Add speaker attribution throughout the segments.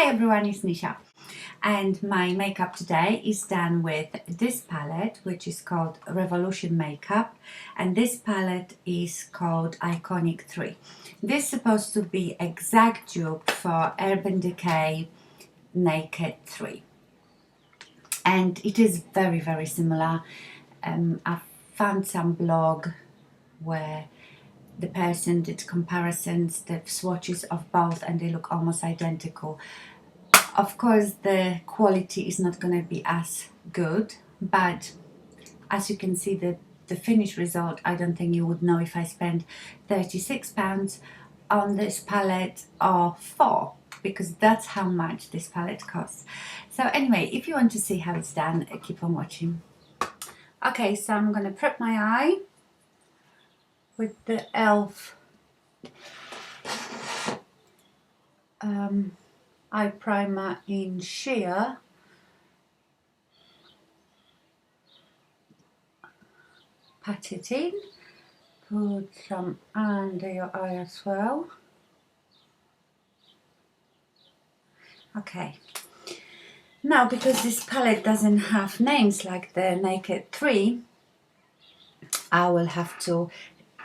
Speaker 1: Hi everyone, it's Nisha, and my makeup today is done with this palette, which is called Revolution Makeup, and this palette is called Iconic 3. This is supposed to be exact dupe for Urban Decay Naked 3, and it is very similar. I found some blog where the person did comparisons, the swatches of both, and they look almost identical. Of course the quality is not going to be as good, but as you can see the finished result, I don't think you would know if I spent £36 on this palette or £4, because that's how much this palette costs. So anyway, if you want to see how it's done, keep on watching. Okay, so I'm going to prep my eye with the e.l.f. eye primer in sheer. Pat it in, put some under your eye as well. Okay, now because this palette doesn't have names like the Naked 3, I will have to,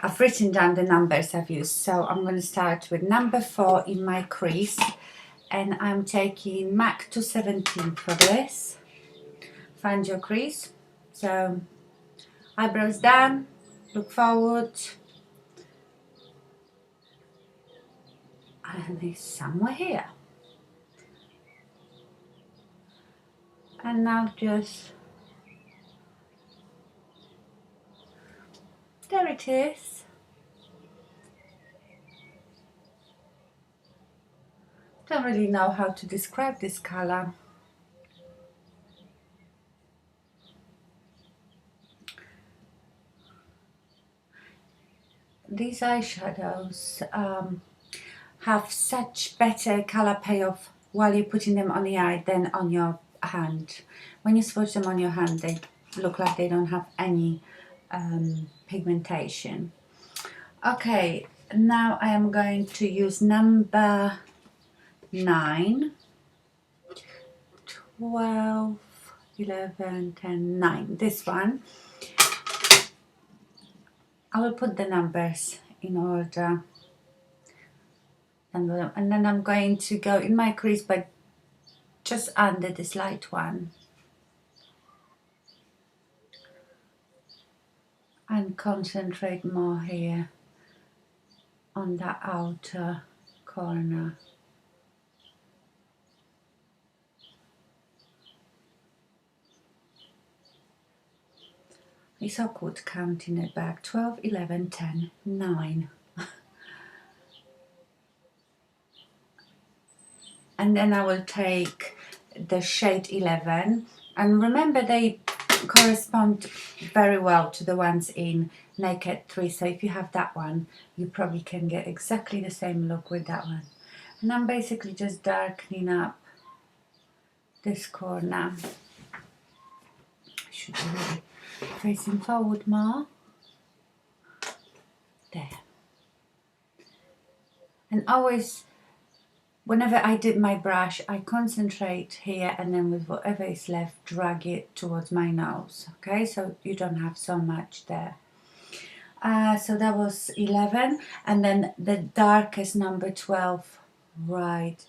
Speaker 1: I've written down the numbers I've used, so I'm going to start with number 4 in my crease, and I'm taking MAC 217 for this. Find your crease, so eyebrows down, look forward, and it's somewhere here. And now just, there it is. Don't really know how to describe this color. These eyeshadows have such better color payoff while you're putting them on the eye than on your hand. When you swatch them on your hand, they look like they don't have any pigmentation. Okay, now I am going to use number 9, 12, 11, 10, 9, this one. I will put the numbers in order, and then I'm going to go in my crease but just under this light one and concentrate more here on that outer corner. It's awkward counting it back. 12, 11, 10, 9. And then I will take the shade 11, and remember they correspond very well to the ones in Naked 3, so if you have that one you probably can get exactly the same look with that one. And I'm basically just darkening up this corner. I should be really facing forward more. There. And always, whenever I dip my brush, I concentrate here, and then with whatever is left, drag it towards my nose. Okay, so you don't have so much there. So that was 11, and then the darkest number 12, right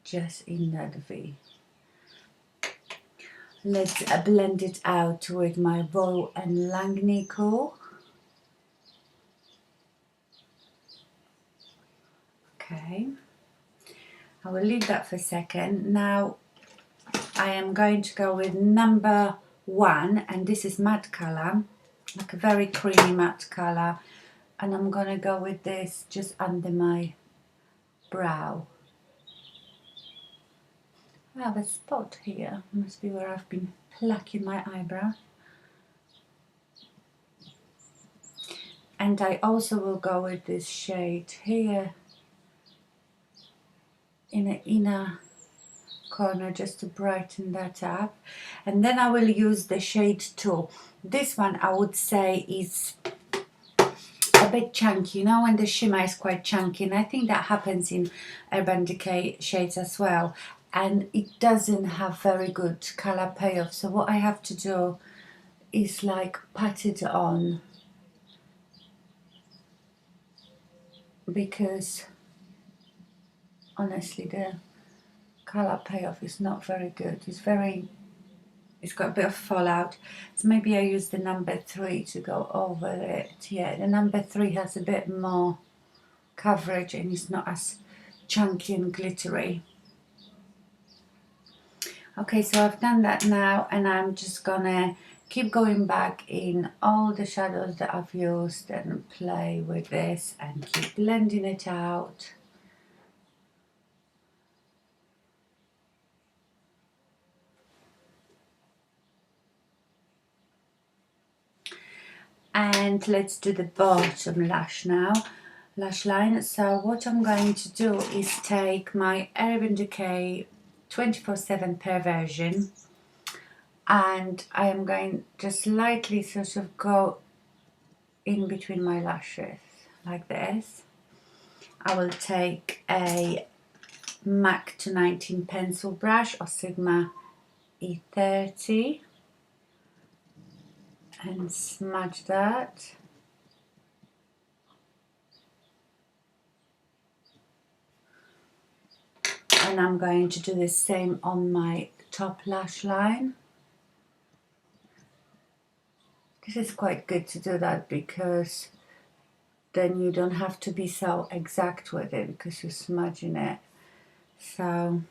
Speaker 1: just in that V. Let's blend it out with my Revlon Lingerie. Okay. I will leave that for a second. Now I am going to go with number 1, and this is matte color, like a very creamy matte color, and I'm going to go with this just under my brow. I have a spot here, must be where I've been plucking my eyebrow. And I also will go with this shade here in the inner corner just to brighten that up. And then I will use the shade 2. This one I would say is a a bit chunky, you know, when the shimmer is quite chunky, and I think that happens in Urban Decay shades as well, and it doesn't have very good color payoff. So what I have to do is like pat it on, because honestly the color payoff is not very good. It's got a bit of fallout, so maybe I use the number 3 to go over it. Yeah, the number 3 has a bit more coverage and it's not as chunky and glittery. Okay, so I've done that now, and I'm just gonna keep going back in all the shadows that I've used and play with this and keep blending it out. And let's do the bottom lash now, lash line. So what I'm going to do is take my Urban Decay 24/7 Perversion, and I am going just lightly sort of go in between my lashes like this. I will take a MAC 219 pencil brush or Sigma E30 and smudge that. And I'm going to do the same on my top lash line. This is quite good to do that, because then you don't have to be so exact with it because you're smudging it. So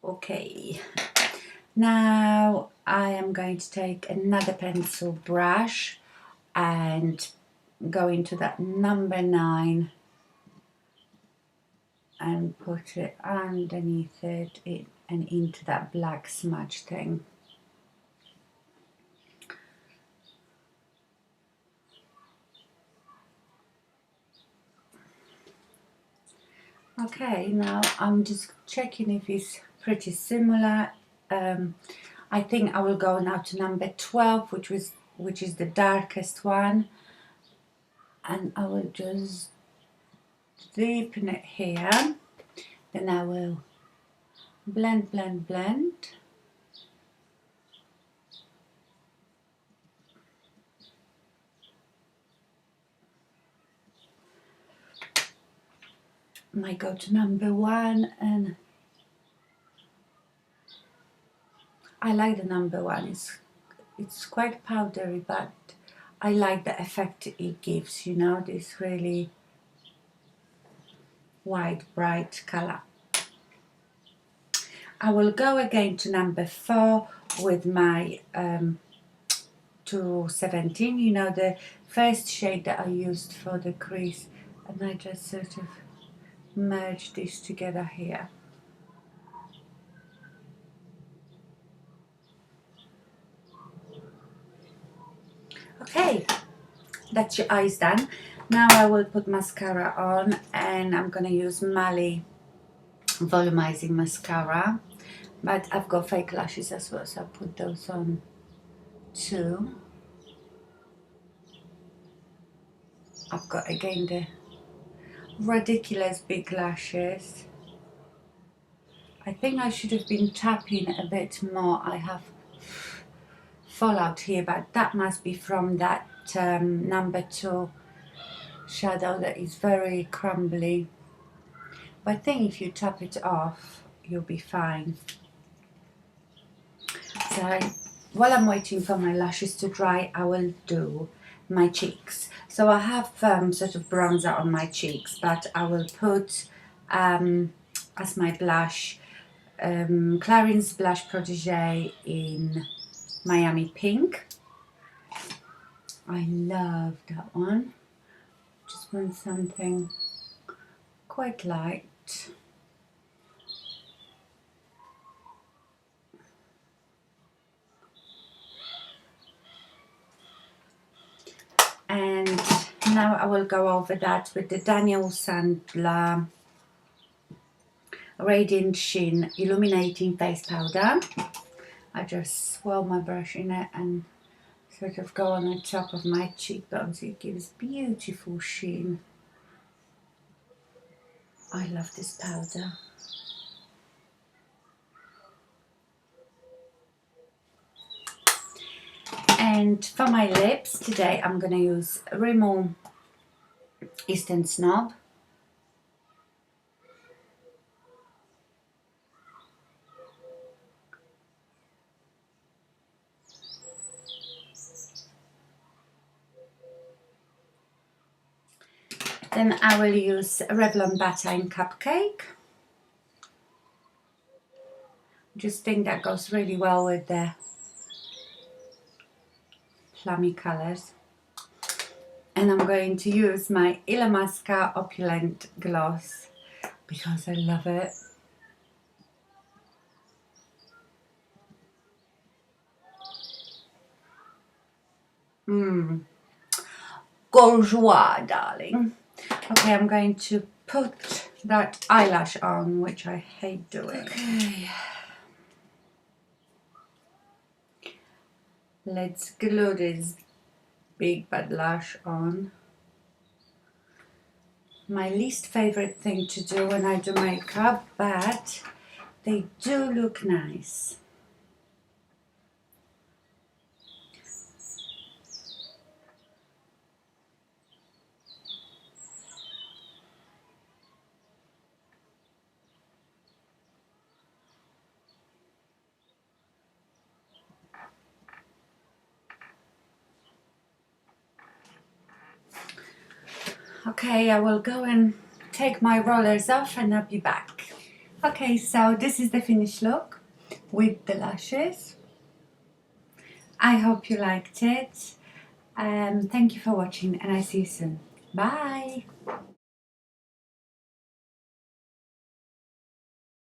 Speaker 1: okay, now I am going to take another pencil brush and go into that number 9 and put it underneath it and into that black smudge thing. Okay, now I'm just checking if it's pretty similar. I think I will go now to number 12, which is the darkest one, and I will just deepen it here. Then I will blend, blend, blend. Might go to number 1, and I like the number 1. It's quite powdery, but I like the effect it gives, you know, this really white, bright color. I will go again to number 4 with my 217, you know, the first shade that I used for the crease, and I just sort of merge this together here. Okay, that's your eyes done. Now I will put mascara on, and I'm gonna use Mali volumizing mascara, but I've got fake lashes as well, so I'll put those on too. I've got again the ridiculous big lashes. I think I should have been tapping a bit more. I have fallout here, but that must be from that number 2 shadow that is very crumbly. But I think if you tap it off, you'll be fine. So while I'm waiting for my lashes to dry, I will do my cheeks. So I have sort of bronzer on my cheeks, but I will put as my blush Clarins Blush Protégé in Miami Pink. I love that one. Just want something quite light. And now I will go over that with the Sandler Radiant Sheen Illuminating Face Powder. I just swirl my brush in it and sort of go on the top of my cheekbones. It gives beautiful sheen. I love this powder. And for my lips today, I'm going to use Rimmel Eastend Snob. Then I will use Revlon Butter in Cupcake. Just think that goes really well with the plummy colours. And I'm going to use my Illamasqua Opulent gloss because I love it. Bourgeois, darling. Okay, I'm going to put that eyelash on, which I hate doing. Okay. Let's glue this big bad lash on. My least favorite thing to do when I do makeup, but they do look nice. Okay, I will go and take my rollers off and I'll be back. Okay, so this is the finished look with the lashes. I hope you liked it. Thank you for watching and I see you soon. Bye!